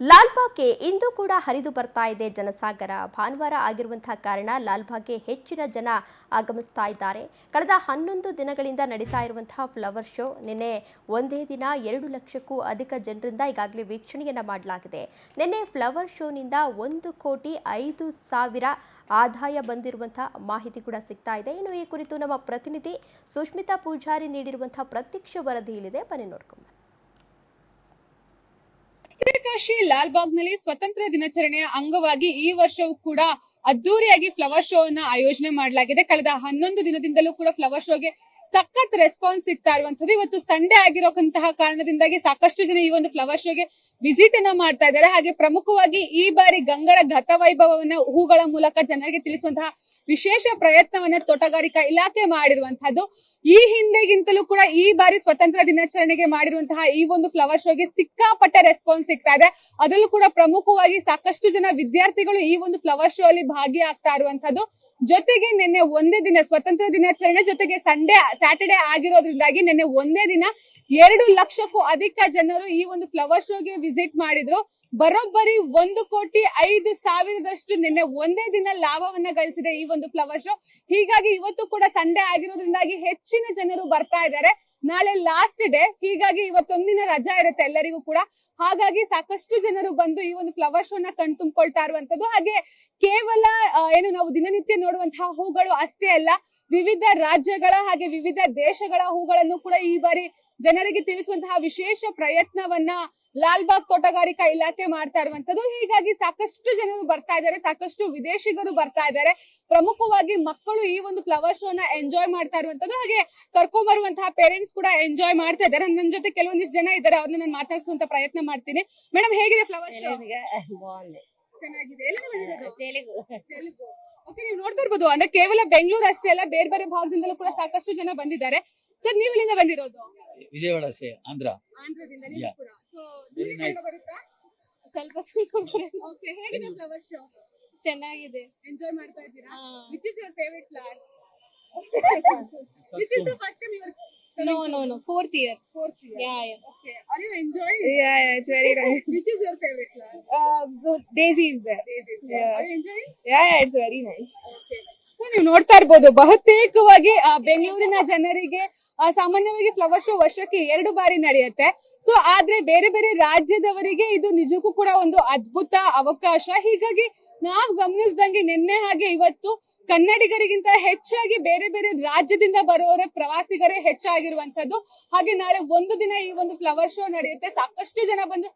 ಲಾಲ್ಬಾಗ್ಗೆ ಇಂದು ಕೂಡ ಹರಿದು ಬರ್ತಾ ಇದೆ ಜನಸಾಗರ. ಭಾನುವಾರ ಆಗಿರುವಂತಹ ಕಾರಣ ಲಾಲ್ಬಾಗ್ಗೆ ಹೆಚ್ಚಿನ ಜನ ಆಗಮಿಸ್ತಾ ಇದ್ದಾರೆ. ಕಳೆದ 11 ದಿನಗಳಿಂದ ನಡೀತಾ ಇರುವಂತಹ ಫ್ಲವರ್ ಶೋ ನಿನ್ನೆ ಒಂದೇ ದಿನ 2 ಲಕ್ಷಕ್ಕೂ ಅಧಿಕ ಜನರಿಂದ ಈಗಾಗಲೇ ವೀಕ್ಷಣೆಯನ್ನ ಮಾಡಲಾಗಿದೆ. ನಿನ್ನೆ ಫ್ಲವರ್ ಶೋನಿಂದ 1,05,00,000 ಆದಾಯ ಬಂದಿರುವಂತಹ ಮಾಹಿತಿ ಕೂಡ ಸಿಗ್ತಾ ಇದೆ. ಇನ್ನು ಈ ಕುರಿತು ನಮ್ಮ ಪ್ರತಿನಿಧಿ ಸುಷ್ಮಿತಾ ಪೂಜಾರಿ ನೀಡಿರುವಂತಹ ಪ್ರತ್ಯಕ್ಷ ವರದಿ ಇಲ್ಲಿದೆ, ಬನ್ನಿ ನೋಡ್ಕೊಂಡು. ಕಾಶಿ ಲಾಲ್ಬಾಗ್ನಲ್ಲಿ ಸ್ವತಂತ್ರ ದಿನಾಚರಣೆಯ ಅಂಗವಾಗಿ ಈ ವರ್ಷವೂ ಕೂಡ ಅದ್ದೂರಿಯಾಗಿ ಫ್ಲವರ್ ಶೋ ಅನ್ನ ಆಯೋಜನೆ ಮಾಡಲಾಗಿದೆ. ಕಳೆದ 11 ದಿನದಿಂದಲೂ ಕೂಡ ಫ್ಲವರ್ ಶೋಗೆ ಸಖತ್ ರೆಸ್ಪಾನ್ಸ್ ಸಿಗ್ತಾ ಇರುವಂತದ್ದು. ಇವತ್ತು ಸಂಡೇ ಆಗಿರೋಂತಹ ಕಾರಣದಿಂದಾಗಿ ಸಾಕಷ್ಟು ಜನ ಈ ಒಂದು ಫ್ಲವರ್ ಶೋಗೆ ವಿಸಿಟ್ ಅನ್ನ ಮಾಡ್ತಾ ಇದ್ದಾರೆ. ಹಾಗೆ ಪ್ರಮುಖವಾಗಿ ಈ ಬಾರಿ ಗಂಗರ ಗತವೈಭವವನ್ನ ಹೂಗಳ ಮೂಲಕ ಜನರಿಗೆ ತಿಳಿಸುವಂತಹ ವಿಶೇಷ ಪ್ರಯತ್ನವನ್ನ ತೋಟಗಾರಿಕಾ ಇಲಾಖೆ ಮಾಡಿರುವಂತಹದ್ದು. ಈ ಹಿಂದೆಗಿಂತಲೂ ಕೂಡ ಈ ಬಾರಿ ಸ್ವತಂತ್ರ ದಿನಾಚರಣೆಗೆ ಮಾಡಿರುವಂತಹ ಈ ಒಂದು ಫ್ಲವರ್ ಶೋಗೆ ಸಿಕ್ಕಾಪಟ್ಟೆ ರೆಸ್ಪಾನ್ಸ್ ಸಿಗ್ತಾ ಇದೆ. ಅದರಲ್ಲೂ ಕೂಡ ಪ್ರಮುಖವಾಗಿ ಸಾಕಷ್ಟು ಜನ ವಿದ್ಯಾರ್ಥಿಗಳು ಈ ಒಂದು ಫ್ಲವರ್ ಶೋ ಅಲ್ಲಿ ಭಾಗಿಯಾಗ್ತಾ ಇರುವಂತದ್ದು. ಜೊತೆಗೆ ನಿನ್ನೆ ಒಂದೇ ದಿನ ಸ್ವತಂತ್ರ ದಿನಾಚರಣೆ ಜೊತೆಗೆ ಸ್ಯಾಟರ್ಡೆ ಆಗಿರೋದ್ರಿಂದಾಗಿ ನಿನ್ನೆ ಒಂದೇ ದಿನ 2 ಲಕ್ಷಕ್ಕೂ ಅಧಿಕ ಜನರು ಈ ಒಂದು ಫ್ಲವರ್ ಶೋಗೆ ವಿಸಿಟ್ ಮಾಡಿದ್ರು. ಬರೋಬ್ಬರಿ 1,05,00,000 ನಿನ್ನೆ ಒಂದೇ ದಿನ ಲಾಭವನ್ನ ಗಳಿಸಿದೆ ಈ ಒಂದು ಫ್ಲವರ್ ಶೋ. ಹೀಗಾಗಿ ಇವತ್ತು ಕೂಡ ಸಂಡೇ ಆಗಿರೋದ್ರಿಂದಾಗಿ ಹೆಚ್ಚಿನ ಜನರು ಬರ್ತಾ ಇದ್ದಾರೆ. ನಾಳೆ ಲಾಸ್ಟ್ ಡೇ, ಹೀಗಾಗಿ ಇವತ್ತೊಂದಿನ ರಜಾ ಇರುತ್ತೆ ಎಲ್ಲರಿಗೂ ಕೂಡ. ಹಾಗಾಗಿ ಸಾಕಷ್ಟು ಜನರು ಬಂದು ಈ ಒಂದು ಫ್ಲವರ್ ಶೋ ನ ಕಣ್ತುಂಬಿಕೊಳ್ತಾ ಇರುವಂತದ್ದು. ಹಾಗೆ ಕೇವಲ ನಾವು ದಿನನಿತ್ಯ ನೋಡುವಂತಹ ಹೂಗಳು ಅಷ್ಟೇ ಅಲ್ಲ, ವಿವಿಧ ರಾಜ್ಯಗಳ ಹಾಗೆ ವಿವಿಧ ದೇಶಗಳ ಹೂಗಳನ್ನು ಕೂಡ ಈ ಬಾರಿ ಜನರಿಗೆ ತಿಳಿಸುವಂತಹ ವಿಶೇಷ ಪ್ರಯತ್ನವನ್ನ ಲಾಲ್ಬಾಗ್ ತೋಟಗಾರಿಕಾ ಇಲಾಖೆ ಮಾಡ್ತಾ ಇರುವಂತದ್ದು. ಹೀಗಾಗಿ ಸಾಕಷ್ಟು ಜನರು ಬರ್ತಾ ಇದ್ದಾರೆ, ಸಾಕಷ್ಟು ವಿದೇಶಿಗರು ಬರ್ತಾ ಇದ್ದಾರೆ. ಪ್ರಮುಖವಾಗಿ ಮಕ್ಕಳು ಈ ಒಂದು ಫ್ಲವರ್ ಶೋ ನ ಎಂಜಾಯ್ ಮಾಡ್ತಾ ಇರುವಂತದ್ದು. ಹಾಗೆ ಕರ್ಕೊಂಡ್ ಬರುವಂತಹ ಪೇರೆಂಟ್ಸ್ ಕೂಡ ಎಂಜಾಯ್ ಮಾಡ್ತಾ ಇದ್ದಾರೆ. ನನ್ನ ಜೊತೆ ಕೆಲವೊಂದಿಷ್ಟು ಜನ ಇದ್ದಾರೆ, ಅವ್ರನ್ನ ನಾನು ಮಾತಾಡಿಸುವಂತ ಪ್ರಯತ್ನ ಮಾಡ್ತೀನಿ. ಮೇಡಮ್, ಹೇಗಿದೆ ಫ್ಲವರ್ ಶೋ? ಚೆನ್ನಾಗಿದೆ. ತೆಲುಗು. ಓಕೆ, ನೀವು ನೋಡ್ತಾ ಇರ್ಬೋದು, ಅಂದ್ರೆ ಕೇವಲ ಬೆಂಗಳೂರು ಅಷ್ಟೇ ಅಲ್ಲ, ಬೇರೆ ಬೇರೆ ಭಾಗದಿಂದಲೂ ಕೂಡ ಸಾಕಷ್ಟು ಜನ ಬಂದಿದ್ದಾರೆ. ಸರ್, ನೀವು ಇಲ್ಲಿಂದ ಬಂದಿರೋದು? ವಿಜಯವಾಡ ಆಂಧ್ರ. ಆಂಧ್ರದಿಂದ ನೀವು ಕೂಡ? ಸೊ ಬರುತ್ತಾ? ಸ್ವಲ್ಪ ಓಕೆ, ಹೇಗಿದೆ ಫ್ಲವರ್ ಶೋ? ಚೆನ್ನಾಗಿದೆ, ಎಂಜಾಯ್ ಮಾಡ್ತಾ ಇದ್ದೀರಾ? Which is your favourite flower? This is the first time you are no fourth year. Yeah. Okay, are you enjoying? Yeah, it's very nice. Which is your favorite flower? Daisy is there. Yeah. Are you enjoying? Yeah, it's very nice. Okay. So ನೀವು ನೋಡ್ತಾ ಇರ್ಬೋದು, ಬಹುತೇಕವಾಗಿ ಬೆಂಗಳೂರಿನ ಜನರಿಗೆ ಸಾಮಾನ್ಯವಾಗಿ flower show ವರ್ಷಕ್ಕೆ 2 ಬಾರಿ ನಡೆಯುತ್ತೆ. ಸೊ ಆದ್ರೆ ಬೇರೆ ಬೇರೆ ರಾಜ್ಯದವರಿಗೆ ಇದು ನಿಜಕ್ಕೂ ಕೂಡ ಒಂದು ಅದ್ಭುತ ಅವಕಾಶ. ಹೀಗಾಗಿ ನಾವು ಗಮನಿಸಿದಂಗೆ ನಿನ್ನೆ ಹಾಗೆ ಇವತ್ತು ಕನ್ನಡಿಗರಿಗಿಂತ ಹೆಚ್ಚಾಗಿ ಬೇರೆ ಬೇರೆ ರಾಜ್ಯದಿಂದ ಬರೋರೆ ಪ್ರವಾಸಿಗರೇ ಹೆಚ್ಚಾಗಿರುವಂತದ್ದು. ಹಾಗೆ ನಾಳೆ ಒಂದು ದಿನ ಈ ಒಂದು ಫ್ಲವರ್ ಶೋ ನಡೆಯುತ್ತೆ. ಸಾಕಷ್ಟು ಜನ ಬಂದು